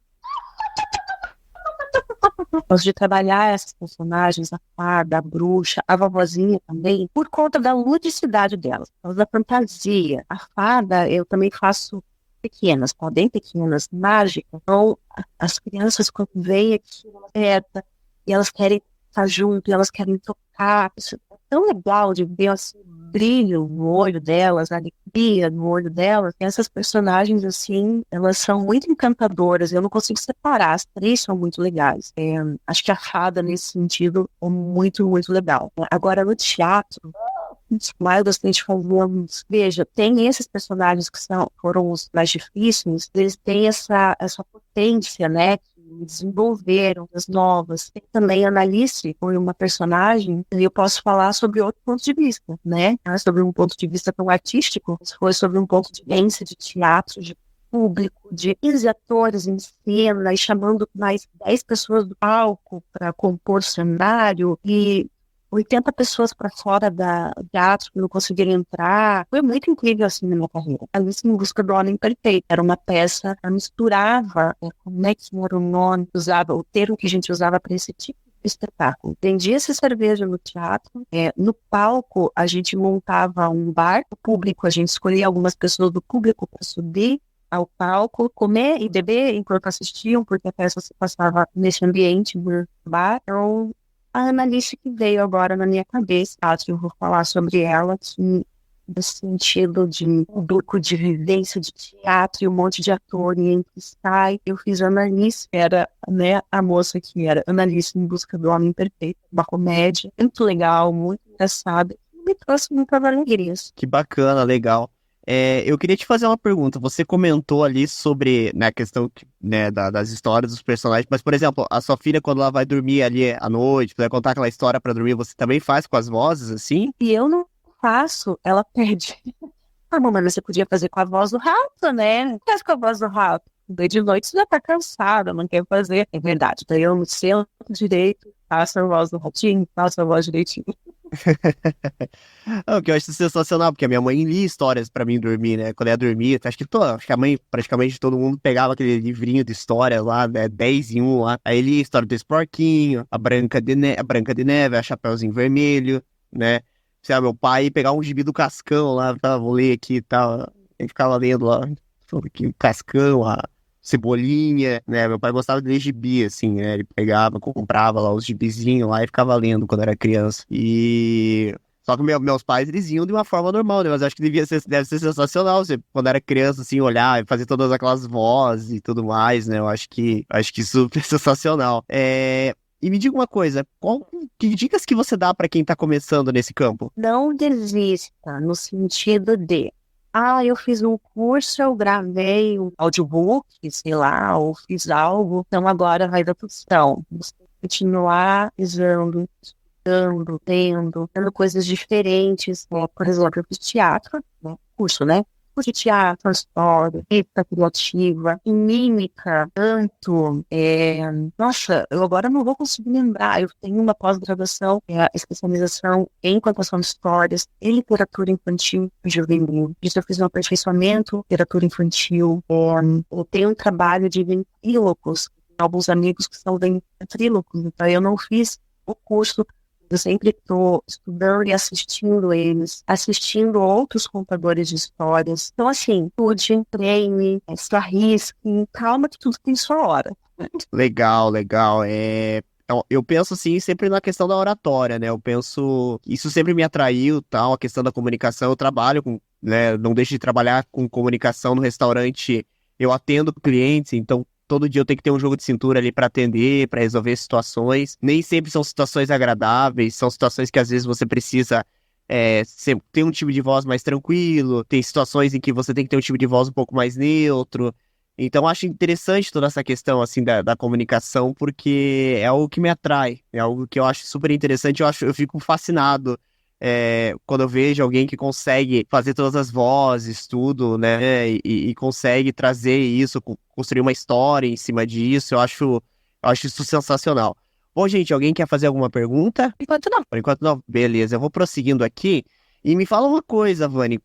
Gosto de trabalhar essas personagens, a fada, a bruxa, a vovozinha também, por conta da ludicidade delas, por causa da fantasia. A fada, eu também faço pequenas, bem pequenas, mágicas. Então, as crianças, quando veem aqui, perto, e elas querem estar junto, e elas querem tocar. Isso é tão legal de ver, assim, brilho no olho delas, a alegria no olho delas. E essas personagens, assim, elas são muito encantadoras. Eu não consigo separar. As três são muito legais. Acho que a Fada, nesse sentido, é muito, muito legal. Agora, no teatro, mais bastante fazemos. Veja, tem esses personagens que foram os mais difíceis, eles têm essa potência, né? Que desenvolveram as novas. Tem também a Annalise, foi uma personagem, e eu posso falar sobre outro ponto de vista, né? Não é sobre um ponto de vista tão artístico, mas foi sobre um ponto de vista de teatro, de público, de 15 atores em cena, e chamando mais 10 pessoas do palco para compor o cenário, e 80 pessoas para fora do teatro que não conseguiram entrar. Foi muito incrível assim na minha carreira. Alice em Busca do Homem Perfeito. Era uma peça que misturava, como é que era o nome, o termo que a gente usava para esse tipo de espetáculo. Vendia-se cerveja no teatro. No palco, a gente montava um bar. O público, a gente escolhia algumas pessoas do público para subir ao palco, comer e beber enquanto assistiam, porque a peça se passava nesse ambiente do bar. Então, a Annalise que veio agora na minha cabeça, eu vou falar sobre ela, que no sentido de público, de vivência de teatro e um monte de ator e entre sai. Eu fiz a Annalise, que era, né, a moça que era Annalise em Busca do Homem Perfeito, uma comédia muito legal, muito engraçada, me trouxe muitas alegrias. Que bacana, legal. Eu queria te fazer uma pergunta. Você comentou ali sobre, né, a questão, né, das histórias dos personagens, mas, por exemplo, a sua filha, quando ela vai dormir ali à noite, vai contar aquela história pra dormir, você também faz com as vozes, assim? E eu não faço, ela perde. Mamãe, mas você podia fazer com a voz do rato, né? Não faz com a voz do rato. Daí de noite você já tá cansada, não quer fazer. É verdade, daí eu não sei direito, faço a voz do ratinho, faço a voz direitinho. O que eu acho sensacional, porque a minha mãe lia histórias pra mim dormir, né? Quando eu ia dormir, acho que a mãe, praticamente todo mundo pegava aquele livrinho de histórias lá, né? 10 em 1 lá. Aí lia a história do Porquinho, a Branca de Neve, a Chapeuzinho Vermelho, né? Sei lá, meu pai pegava um gibi do Cascão lá, vou ler aqui e tal. Ele ficava lendo lá, aqui, o Cascão, a Cebolinha, né? Meu pai gostava de ler gibi, assim, né? Ele pegava, comprava lá os gibizinhos lá e ficava lendo quando era criança. Só que meus pais, eles iam de uma forma normal, né? Mas acho que deve ser sensacional você, quando era criança, assim, olhar e fazer todas aquelas vozes e tudo mais, né? Eu acho que isso é sensacional. E me diga uma coisa, que dicas que você dá pra quem tá começando nesse campo? Não desista, no sentido de eu fiz um curso, eu gravei um audiobook, sei lá, ou fiz algo, então agora vai dar tudo. Então, você continuar usando, estudando, tendo coisas diferentes, né? Por exemplo, eu fiz teatro, né? Curso, né? Curso de teatro, história, ética criativa, mímica, canto, nossa, eu agora não vou conseguir lembrar, eu tenho uma pós-graduação, especialização em contação de histórias, em literatura infantil e juvenil. Isso eu fiz um aperfeiçoamento, literatura infantil, eu tenho um trabalho de ventrílocos, alguns amigos que são ventrílocos, então eu não fiz o curso. Eu sempre estou estudando e assistindo eles, assistindo outros contadores de histórias. Então, assim, estude, treine, se arrisque, calma que tudo tem sua hora. Legal. Eu penso, assim, sempre na questão da oratória, né? Eu penso... Isso sempre me atraiu, tal, a questão da comunicação. Eu trabalho com, né? Não deixo de trabalhar com comunicação no restaurante. Eu atendo clientes, então todo dia eu tenho que ter um jogo de cintura ali pra atender, pra resolver situações. Nem sempre são situações agradáveis, são situações que às vezes você precisa ter um tipo de voz mais tranquilo, tem situações em que você tem que ter um tipo de voz um pouco mais neutro. Então, eu acho interessante toda essa questão, assim, da comunicação, porque é algo que me atrai, é algo que eu acho super interessante, eu fico fascinado quando eu vejo alguém que consegue fazer todas as vozes, tudo, né, e consegue trazer isso, construir uma história em cima disso, eu acho isso sensacional. Bom, gente, alguém quer fazer alguma pergunta? Enquanto não. Por enquanto não, beleza, eu vou prosseguindo aqui, e me fala uma coisa, Vani,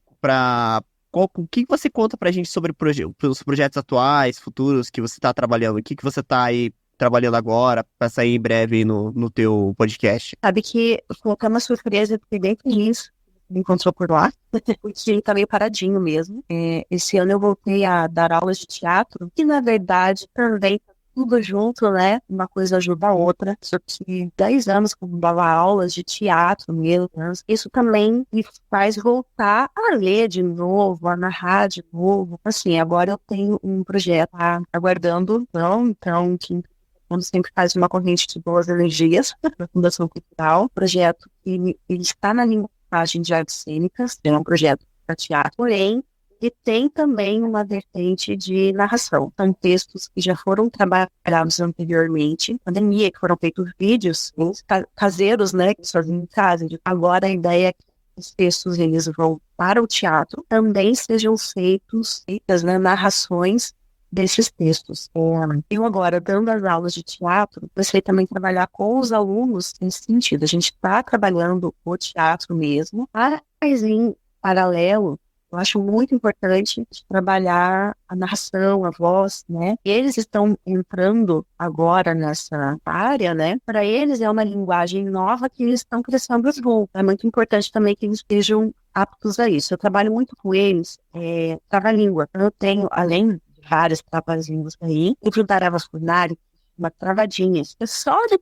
o que você conta pra gente sobre os projetos atuais, futuros que você tá trabalhando? O que você tá aí trabalhando agora pra sair em breve no teu podcast? Sabe que eu coloquei uma surpresa, eu fiquei bem feliz. Me encontrou por lá, porque ele tá meio paradinho mesmo. Esse ano eu voltei a dar aulas de teatro, que na verdade também tá tudo junto, né? Uma coisa ajuda a outra. Só que 10 anos que eu dava aulas de teatro mesmo, isso também me faz voltar a ler de novo, a narrar de novo. Assim, agora eu tenho um projeto aguardando, então que quando sempre faz uma corrente de boas energias da Fundação Cultural, projeto que ele está na linguagem de artes cênicas, é um projeto para teatro, porém, ele tem também uma vertente de narração. São textos que já foram trabalhados anteriormente, na pandemia, que foram feitos vídeos caseiros, né, que se fazem em casa. Agora a ideia é que os textos eles vão para o teatro, também sejam feitas, né, narrações desses textos. Eu agora, dando as aulas de teatro, comecei também a trabalhar com os alunos nesse sentido. A gente está trabalhando o teatro mesmo, mas em paralelo, eu acho muito importante trabalhar a narração, a voz, né? Eles estão entrando agora nessa área, né? Para eles é uma linguagem nova que eles estão crescendo junto. É muito importante também que eles estejam aptos a isso. Eu trabalho muito com eles, trava-língua. Eu tenho, além várias travas-línguas aí, e pro taravascular, uma travadinha. É só de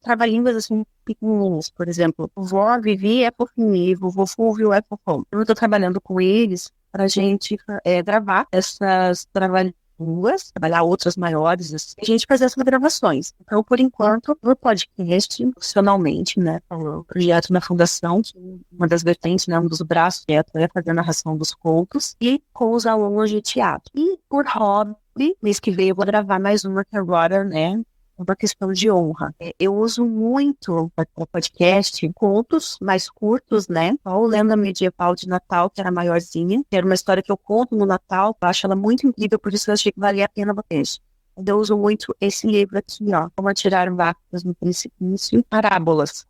trava-línguas assim, pequenininhas. Por exemplo, vovó Vivi é fofinho, vovô Fulvio é fofão. Eu estou trabalhando com eles para a gente gravar essas trava-línguas, trabalhar outras maiores, assim, e a gente fazer essas gravações. Então, por enquanto, no podcast, profissionalmente, né, o projeto na Fundação, que uma das vertentes, né, um dos braços é fazer a narração dos contos, e com os alunos de teatro. E por hobby, mês que vem eu vou gravar mais uma que agora, né, uma questão de honra. Eu uso muito para podcast contos mais curtos, né? O Lenda Medieval de Natal, que era maiorzinha, que era uma história que eu conto no Natal, eu acho ela muito incrível, por isso eu achei que valia a pena você. Eu uso muito esse livro aqui, ó, Como Atirar Vacas no Precipício, parábolas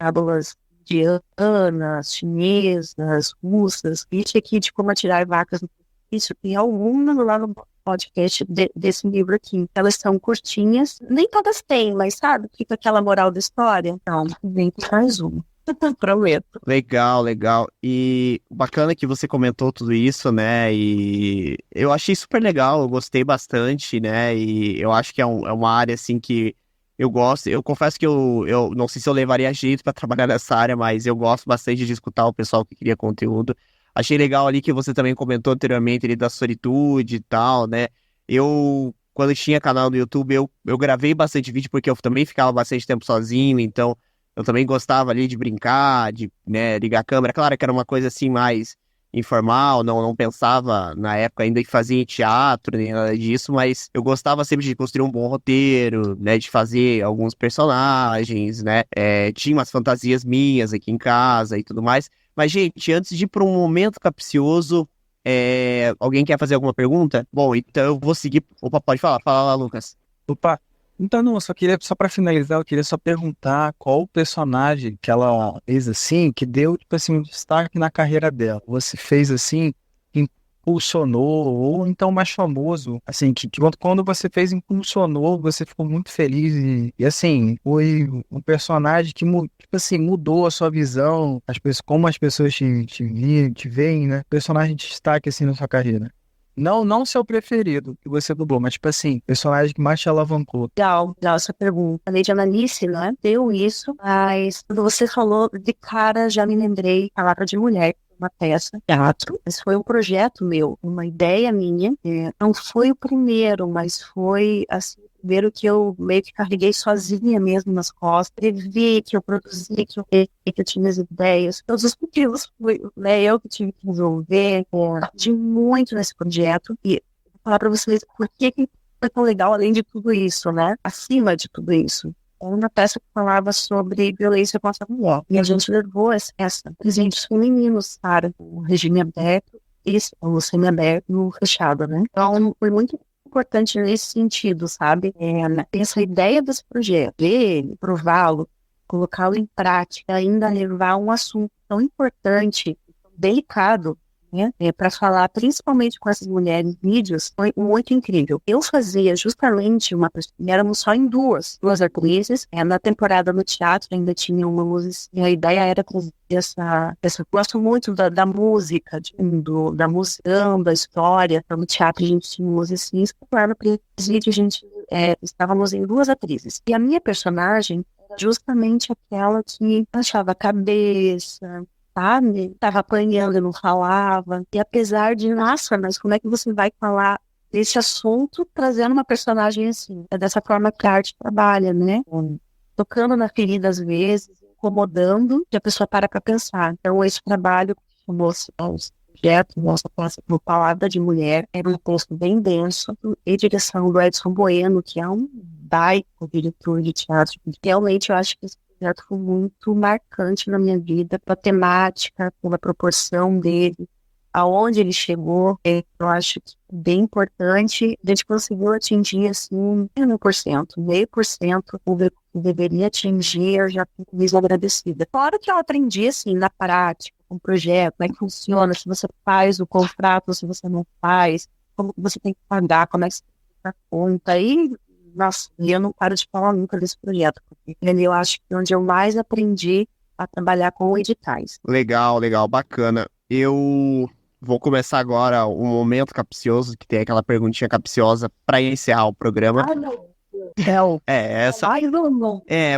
indianas, chinesas, russas, esse aqui de Como Atirar Vacas no Precipício, tem alguma lá no podcast desse livro aqui. Elas são curtinhas, nem todas têm, mas sabe, fica aquela moral da história. Então, vem com mais uma. Prometo. Legal. E bacana que você comentou tudo isso, né? E eu achei super legal, eu gostei bastante, né? E eu acho que é uma área, assim, que eu gosto. Eu confesso que eu não sei se eu levaria jeito para trabalhar nessa área, mas eu gosto bastante de escutar o pessoal que cria conteúdo. Achei legal ali que você também comentou anteriormente ali da solitude e tal, né? Quando eu tinha canal no YouTube, eu gravei bastante vídeo porque eu também ficava bastante tempo sozinho, então eu também gostava ali de brincar, de, né, ligar a câmera. Claro que era uma coisa assim mais informal, não pensava na época ainda em fazer teatro, nem nada disso, mas eu gostava sempre de construir um bom roteiro, né, de fazer alguns personagens, né, tinha umas fantasias minhas aqui em casa e tudo mais. Mas, gente, antes de ir para um momento capcioso, alguém quer fazer alguma pergunta? Bom, então eu vou seguir. Opa, pode falar. Fala lá, Lucas. Opa, então não, só para finalizar, eu queria só perguntar qual o personagem que ela fez assim, que deu, tipo assim, um destaque na carreira dela. Você fez assim, impulsionou, ou então mais famoso, assim, que quando você fez, impulsionou, você ficou muito feliz e assim, foi um personagem que, tipo assim, mudou a sua visão, como as pessoas te veem, né? Personagem de destaque, assim, na sua carreira. Não seu preferido que você dublou, mas tipo assim, personagem que mais te alavancou. Legal essa pergunta. A Lady Analice, né, deu isso, mas quando você falou de cara, já me lembrei Palavra de Mulher, uma peça, teatro. Esse foi um projeto meu, uma ideia minha. Não foi o primeiro, mas foi assim, o primeiro que eu meio que carreguei sozinha mesmo nas costas. Escrevi, que eu produzi, que eu tinha as ideias. Todos os motivos, né, eu que tive que resolver. De muito nesse projeto. E vou falar pra vocês por que foi tão legal, além de tudo isso, né? Acima de tudo isso. Uma peça que falava sobre violência contra a mulher. E a gente levou essa presentes femininos para o regime aberto e o semi-aberto e o fechado, né? Então, foi muito importante nesse sentido, sabe? Essa ideia desse projeto, dele, prová-lo, colocá-lo em prática, ainda levar um assunto tão importante, tão delicado, né? Para falar principalmente com essas mulheres, vídeos, foi muito incrível. Eu fazia justamente éramos só em duas atrizes. Na temporada no teatro ainda tinha uma música, e a ideia era trazer gosto muito da música, da música, da história. Então, no teatro a gente tinha musicista, lá no presídio a gente estávamos em duas atrizes. E a minha personagem era justamente aquela que achava a cabeça, sabe? Tava apanhando e não falava. E apesar de, nossa, mas como é que você vai falar desse assunto trazendo uma personagem assim? É dessa forma que a arte trabalha, né? Tocando na ferida às vezes, incomodando, e a pessoa para pensar. Então, esse trabalho que chamou-se projeto, nossa classe por Palavra de Mulher, era um texto bem denso, e direção do Edson Bueno, que é um baita diretor de teatro. Realmente, eu acho que esse projeto foi muito marcante na minha vida, pela temática, pela proporção dele, aonde ele chegou. Eu acho que é bem importante. A gente conseguiu atingir, assim, 0,5% o que deveria atingir. Eu já fico mesmo agradecida. Fora que eu aprendi, assim, na prática, com o projeto, como é que funciona, se você faz o contrato, se você não faz, como você tem que pagar, como é que você tem que dar conta. E, nossa, eu não paro de falar nunca desse projeto, porque eu acho que é onde eu mais aprendi a trabalhar com editais. Legal, bacana. Eu vou começar agora o momento capcioso, que tem aquela perguntinha capciosa para encerrar o programa. Ai, meu Deus. Essa. Ai, não.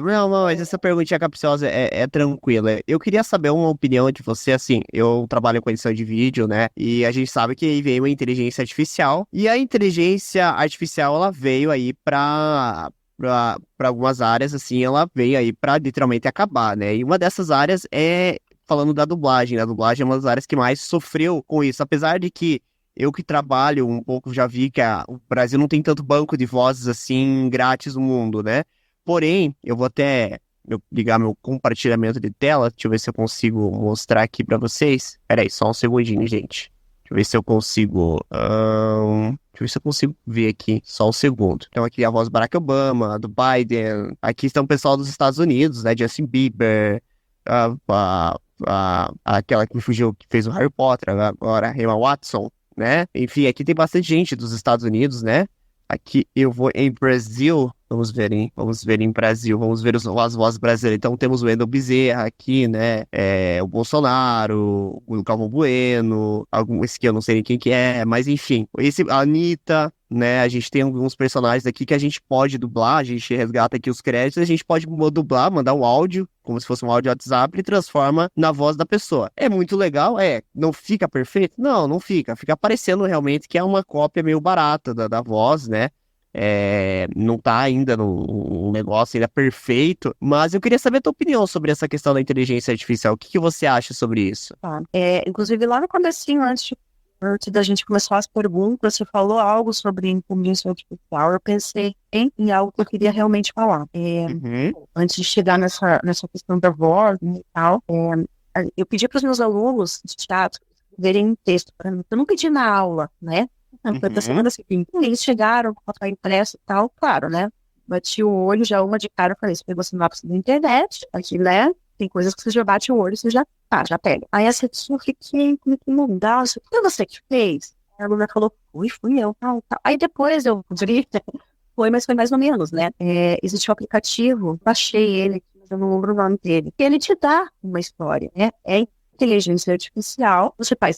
Não, mas essa perguntinha capciosa é tranquila. Eu queria saber uma opinião de você, assim, eu trabalho com edição de vídeo, né, e a gente sabe que aí veio uma inteligência artificial, e a inteligência artificial, ela veio aí para algumas áreas, assim, ela veio aí para literalmente acabar, né, e uma dessas áreas é falando da dublagem, né, a dublagem é uma das áreas que mais sofreu com isso, apesar de que eu que trabalho um pouco já vi que o Brasil não tem tanto banco de vozes assim grátis no mundo, né? Porém, eu vou até ligar meu compartilhamento de tela. Deixa eu ver se eu consigo mostrar aqui pra vocês. Pera aí, só um segundinho, gente. Deixa eu ver se eu consigo... Deixa eu ver se eu consigo ver aqui. Só um segundo. Então aqui a voz do Barack Obama, do Biden. Aqui está o pessoal dos Estados Unidos, né? Justin Bieber. Aquela que me fugiu, que fez o Harry Potter agora, Emma Watson, né? Enfim, aqui tem bastante gente dos Estados Unidos, né? Aqui eu vou em Brasil. Vamos ver em Brasil. Vamos ver as vozes brasileiras. Então temos o Wendel Bezerra aqui, né? O Bolsonaro, o Galvão Bueno, esse que eu não sei nem quem que é, mas enfim. A Anitta, né? A gente tem alguns personagens aqui que a gente pode dublar, a gente resgata aqui os créditos, a gente pode dublar, mandar um áudio, como se fosse um áudio WhatsApp, e transforma na voz da pessoa. É muito legal, não fica perfeito? Não fica. Fica parecendo realmente que é uma cópia meio barata da voz, né? Não tá ainda no negócio ainda perfeito, mas eu queria saber a tua opinião sobre essa questão da inteligência artificial. O que você acha sobre isso? Inclusive lá no comecinho, antes da gente começar as perguntas, você falou algo sobre inteligência artificial. Eu pensei em algo que eu queria realmente falar. Antes de chegar nessa questão da voz e tal, eu pedi para os meus alunos de teatro verem um texto para mim. Eu não pedi na aula, né? Foi da semana seguinte. Eles chegaram com papel impresso e tal, claro, né? Bati o olho, já uma de cara, falei, você pegou sinopse da internet, aqui, né? Tem coisas que você já bate o olho, você já pega. Aí essa pessoa, fiquei não dá, foi você que fez? A aluna falou, fui eu, tal. Aí depois eu vi, mas foi mais ou menos, né? Existe um aplicativo, baixei ele, mas eu não lembro o nome dele, que ele te dá uma história, né? É inteligência artificial,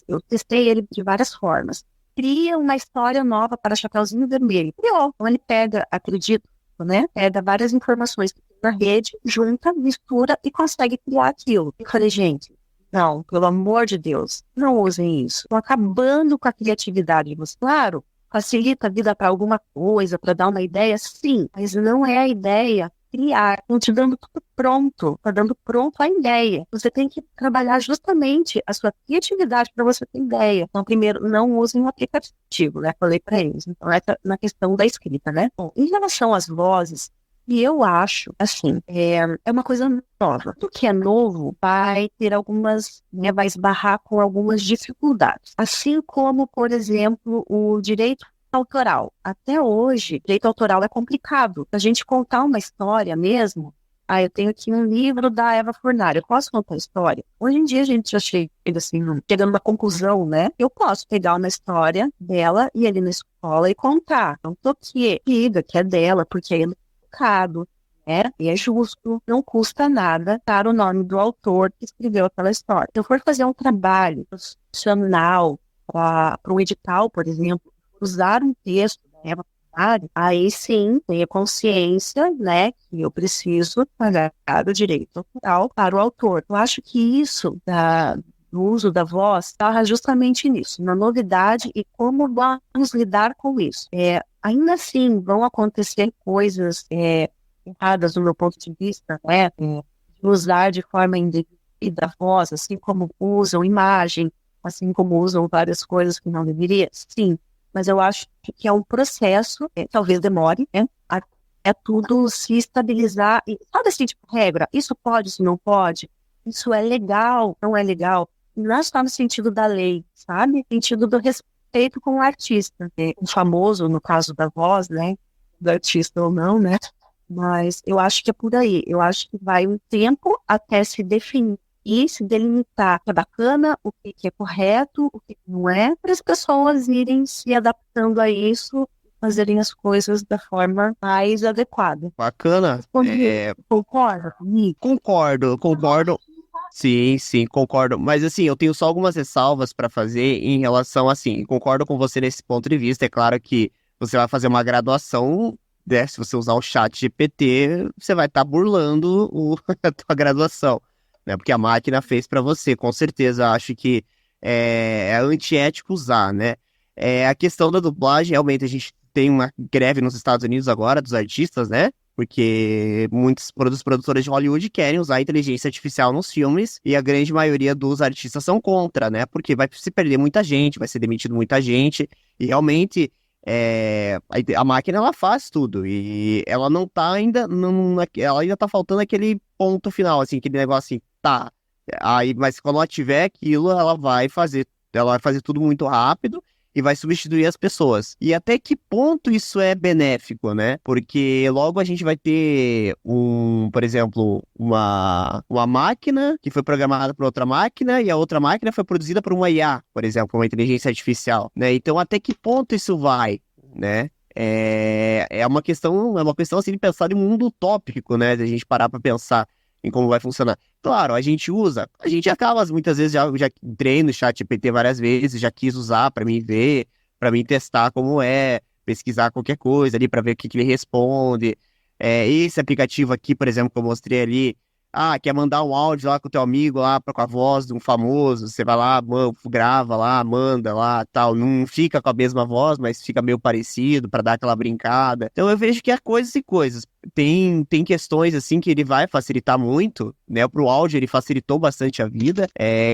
eu testei ele de várias formas. Cria uma história nova para Chapeuzinho Vermelho. Então ele pega, acredito, né? Pega várias informações na rede, junta, mistura e consegue criar aquilo. Eu falei, gente, não, pelo amor de Deus, não usem isso. Estão acabando com a criatividade de vocês. Claro, facilita a vida para alguma coisa, para dar uma ideia, sim, mas não é a ideia criar. Estão te dando tudo pronto, está dando pronto a ideia. Você tem que trabalhar justamente a sua criatividade para você ter ideia. Então, primeiro, não usem o aplicativo, né? Falei para eles. Então, essa na questão da escrita, né? Bom, em relação às vozes, e eu acho, assim, é uma coisa nova. Tudo que é novo vai ter algumas, né, vai esbarrar com algumas dificuldades. Assim como, por exemplo, o direito autoral. Até hoje, direito autoral é complicado. A gente contar uma história mesmo, eu tenho aqui um livro da Eva Fornari, eu posso contar a história? Hoje em dia a gente já chega assim, chegando na conclusão, né? Eu posso pegar uma história dela e ali na escola e contar. Então, tô aqui, diga que é dela, porque é educado, né? E é justo, não custa nada dar o nome do autor que escreveu aquela história. Se eu for fazer um trabalho profissional para um edital, por exemplo, usar um texto da Eva Fornari, aí sim tenha consciência, né, que eu preciso pagar o direito autoral para o autor. Eu acho que isso do uso da voz está justamente nisso, na novidade e como vamos lidar com isso. Ainda assim, vão acontecer coisas erradas do meu ponto de vista, né, de usar de forma indevida a voz, assim como usam imagem, assim como usam várias coisas que não deveria, sim. Mas eu acho que é um processo, talvez demore, né? É tudo se estabilizar. E sabe assim, tipo, regra, isso pode, isso não pode? Isso é legal, não é legal? Não é só no sentido da lei, sabe? No sentido do respeito com o artista. O famoso, no caso da voz, né? Do artista ou não, né? Mas eu acho que é por aí. Eu acho que vai um tempo até se definir e se delimitar o que é bacana, o que é correto, o que não é, para as pessoas irem se adaptando a isso, fazerem as coisas da forma mais adequada. Bacana. Concorda comigo? Concordo. Sim, concordo. Mas assim, eu tenho só algumas ressalvas para fazer em relação assim, concordo com você nesse ponto de vista. É claro que você vai fazer uma graduação, né? Se você usar o chat GPT, você vai estar burlando a tua graduação, né? Porque a máquina fez para você, com certeza. Acho que é antiético usar, né? A questão da dublagem, realmente a gente tem uma greve nos Estados Unidos agora dos artistas, né? Porque muitos produtores de Hollywood querem usar a inteligência artificial nos filmes e a grande maioria dos artistas são contra, né? Porque vai se perder muita gente, vai ser demitido muita gente e realmente a máquina ela faz tudo e ela não tá ainda, ela ainda tá faltando aquele ponto final, assim, aquele negócio assim, tá. Aí, mas quando ela tiver aquilo, ela vai fazer tudo muito rápido e vai substituir as pessoas. E até que ponto isso é benéfico, né? Porque logo a gente vai ter por exemplo, uma máquina que foi programada por outra máquina e a outra máquina foi produzida por uma IA, por exemplo, uma inteligência artificial, né? Então, até que ponto isso vai, né? É uma questão assim de pensar em um mundo utópico, né? De a gente parar para pensar em como vai funcionar. Claro, a gente acaba muitas vezes, já entrei no chat GPT várias vezes, já quis usar para mim ver, para mim testar como pesquisar qualquer coisa ali para ver o que ele responde. Esse aplicativo aqui, por exemplo, que eu mostrei ali, quer mandar um áudio lá com o teu amigo lá com a voz de um famoso, você vai lá, grava lá, manda lá, tal, não fica com a mesma voz, mas fica meio parecido para dar aquela brincada. Então eu vejo que há coisas e coisas. Tem questões assim que ele vai facilitar muito, né? Pro áudio ele facilitou bastante a vida.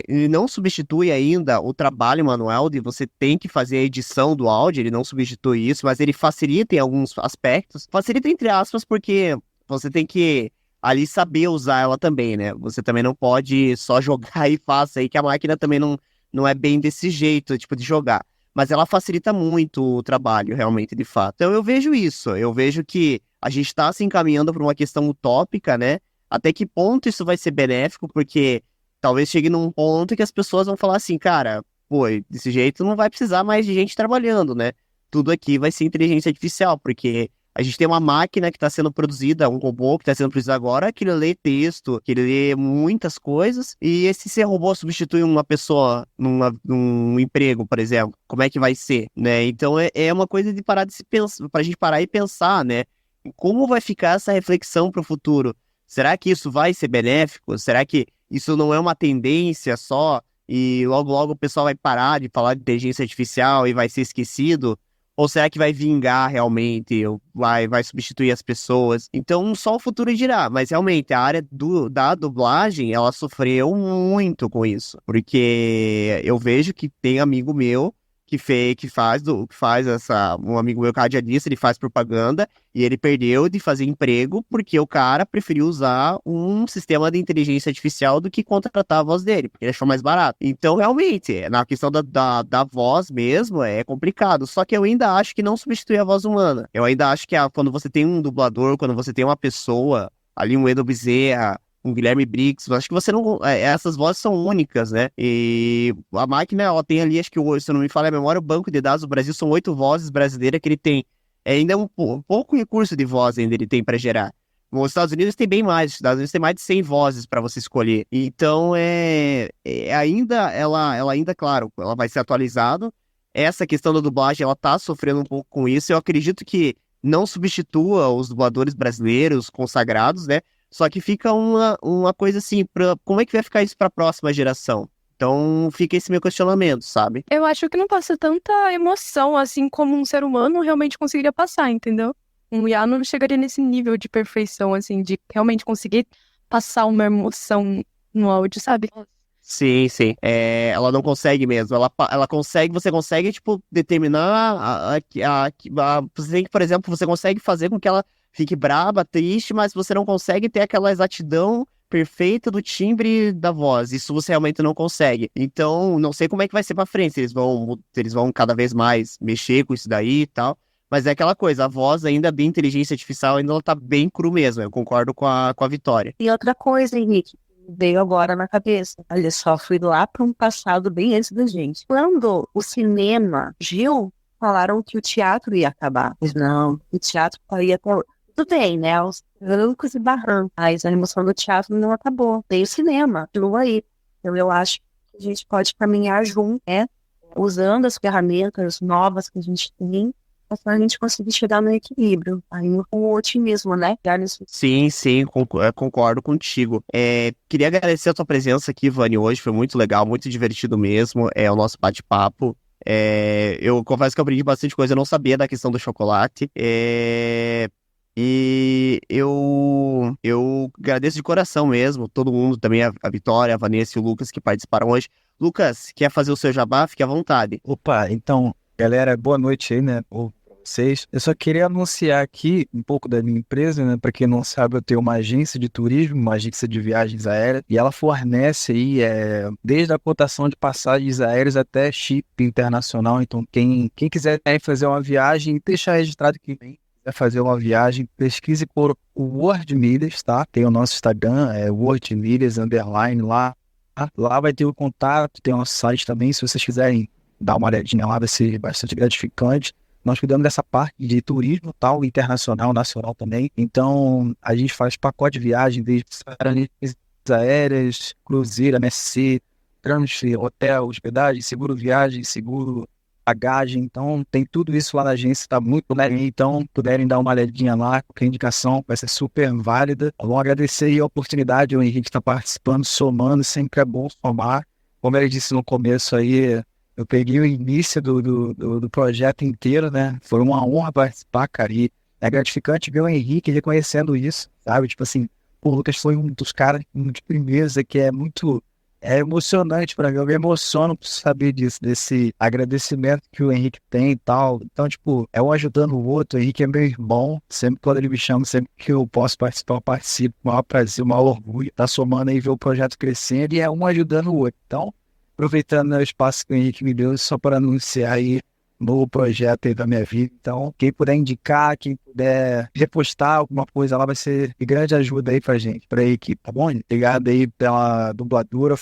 Ele não substitui ainda o trabalho manual de você tem que fazer a edição do áudio, ele não substitui isso, mas ele facilita em alguns aspectos. Facilita entre aspas porque você tem que ali saber usar ela também, né? Você também não pode só jogar e faça aí, que a máquina também não é bem desse jeito, tipo, de jogar. Mas ela facilita muito o trabalho, realmente, de fato. Então eu vejo isso, eu vejo que a gente está se encaminhando para uma questão utópica, né? Até que ponto isso vai ser benéfico, porque talvez chegue num ponto que as pessoas vão falar assim, cara, pô, desse jeito não vai precisar mais de gente trabalhando, né? Tudo aqui vai ser inteligência artificial, porque a gente tem uma máquina que está sendo produzida, um robô que está sendo produzido agora, que ele lê texto, que ele lê muitas coisas, e esse robô substitui uma pessoa num emprego, por exemplo, como é que vai ser, né? Então é uma coisa de parar de se pensar, para a gente parar e pensar, né? Como vai ficar essa reflexão para o futuro? Será que isso vai ser benéfico? Será que isso não é uma tendência só e logo logo o pessoal vai parar de falar de inteligência artificial e vai ser esquecido? Ou será que vai vingar realmente, ou vai substituir as pessoas? Então, só o futuro dirá. Mas, realmente, a área da dublagem, ela sofreu muito com isso. Porque eu vejo que tem amigo meu um amigo meu que é radialista, ele faz propaganda e ele perdeu de fazer emprego porque o cara preferiu usar um sistema de inteligência artificial do que contratar a voz dele, porque ele achou mais barato. Então, realmente, na questão da voz mesmo, é complicado. Só que eu ainda acho que não substitui a voz humana. Eu ainda acho que quando você tem um dublador, quando você tem uma pessoa ali um Edo Bezerra, um Guilherme Briggs, eu acho que você não... essas vozes são únicas, né? E a máquina, ela tem ali, acho que, se eu não me falha a memória, o banco de dados do Brasil são 8 vozes brasileiras que ele tem. Ainda é um pouco recurso de voz ainda ele tem para gerar. Nos Estados Unidos tem bem mais, os Estados Unidos tem mais de 100 vozes para você escolher. Então, ela ainda, claro, ela vai ser atualizada. Essa questão da dublagem, ela tá sofrendo um pouco com isso. Eu acredito que não substitua os dubladores brasileiros consagrados, né? Só que fica uma coisa assim, como é que vai ficar isso para a próxima geração? Então fica esse meu questionamento, sabe? Eu acho que não passa tanta emoção assim como um ser humano realmente conseguiria passar, entendeu? Um IA não chegaria nesse nível de perfeição, assim, de realmente conseguir passar uma emoção no áudio, sabe? Sim, sim. Ela não consegue mesmo. Ela consegue, você consegue, tipo, determinar você tem que, por exemplo, você consegue fazer com que ela fique braba, triste, mas você não consegue ter aquela exatidão perfeita do timbre da voz. Isso você realmente não consegue. Então, não sei como é que vai ser pra frente. Se eles vão cada vez mais mexer com isso daí e tal. Mas é aquela coisa, a voz ainda de inteligência artificial ainda ela tá bem cru mesmo. Eu concordo com a Vitória. E outra coisa, Henrique, veio agora na cabeça. Olha só, fui lá para um passado bem antes da gente. Quando o cinema surgiu, falaram que o teatro ia acabar. Mas não, o teatro ia até... Tudo bem, né? Os trancos e barrancos. Mas a emoção do teatro não acabou. Tem o cinema, continua aí. Então eu acho que a gente pode caminhar junto, né? Usando as ferramentas novas que a gente tem, para a gente conseguir chegar no equilíbrio. Aí o otimismo, né? Sim, concordo contigo. Queria agradecer a tua presença aqui, Vani, hoje. Foi muito legal, muito divertido mesmo. O nosso bate-papo. Eu confesso que eu aprendi bastante coisa, eu não sabia da questão do chocolate. E eu agradeço de coração mesmo, todo mundo, também a Vitória, a Vanessa e o Lucas que participaram hoje. Lucas, quer fazer o seu jabá? Fique à vontade. Opa, então, galera, boa noite aí, né, pra vocês. Eu só queria anunciar aqui um pouco da minha empresa, né, pra quem não sabe, eu tenho uma agência de turismo, uma agência de viagens aéreas, e ela fornece aí, desde a cotação de passagens aéreas até chip internacional. Então, quem quiser fazer uma viagem, deixar registrado que vai fazer uma viagem, pesquise por World Milhas, tá? Tem o nosso Instagram, World Milhas, _ lá. Lá vai ter o contato, tem o nosso site também, se vocês quiserem dar uma olhadinha lá, vai ser bastante gratificante. Nós cuidamos dessa parte de turismo, tal, internacional, nacional também. Então, a gente faz pacote de viagem, desde linhas aéreas, cruzeiro, MSC, transfer, hotel, hospedagem, seguro viagem, seguro bagagem. Então, tem tudo isso lá na agência, tá muito legal. Então, puderem dar uma olhadinha lá, qualquer indicação vai ser super válida. Vamos agradecer aí a oportunidade, o Henrique está participando, somando, sempre é bom somar. Como ele disse no começo aí, eu peguei o início do projeto inteiro, né? Foi uma honra participar, cara, e é gratificante ver o Henrique reconhecendo isso, sabe? Tipo assim, o Lucas foi um dos caras de primeiros que é emocionante pra mim, eu me emociono por saber disso, desse agradecimento que o Henrique tem e tal. Então, tipo, é um ajudando o outro. O Henrique é meu irmão, sempre quando ele me chama, sempre que eu posso participar, eu participo. O maior prazer, o maior orgulho, tá somando aí ver o projeto crescendo e é um ajudando o outro. Então, aproveitando o espaço que o Henrique me deu, só para anunciar aí um novo projeto aí da minha vida. Então, quem puder indicar, quem puder repostar alguma coisa lá, vai ser de grande ajuda aí pra gente, pra equipe, tá bom? Obrigado aí pela dubladora,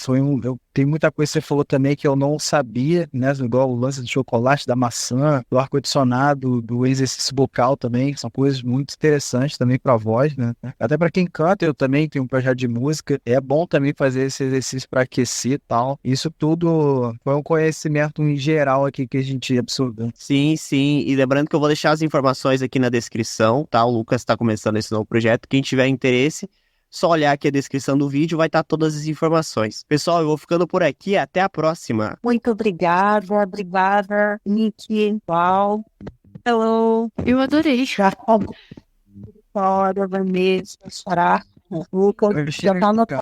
tem muita coisa que você falou também que eu não sabia, né? Igual o lance do chocolate, da maçã, do ar-condicionado, do exercício vocal também, são coisas muito interessantes também pra voz, né? Até pra quem canta, eu também tenho um projeto de música, é bom também fazer esse exercício pra aquecer e tal. Isso tudo foi um conhecimento em geral aqui que a gente absorveu. Sim, e lembrando que eu vou deixar as informações aqui na descrição, tá? O Lucas tá começando esse novo projeto, quem tiver interesse, só olhar aqui a descrição do vídeo, vai estar todas as informações. Pessoal, eu vou ficando por aqui, até a próxima. Muito obrigada, Nick, Val, hello. Eu adorei. Olha, Vanessa, Sará, Lucas, já tá anotado.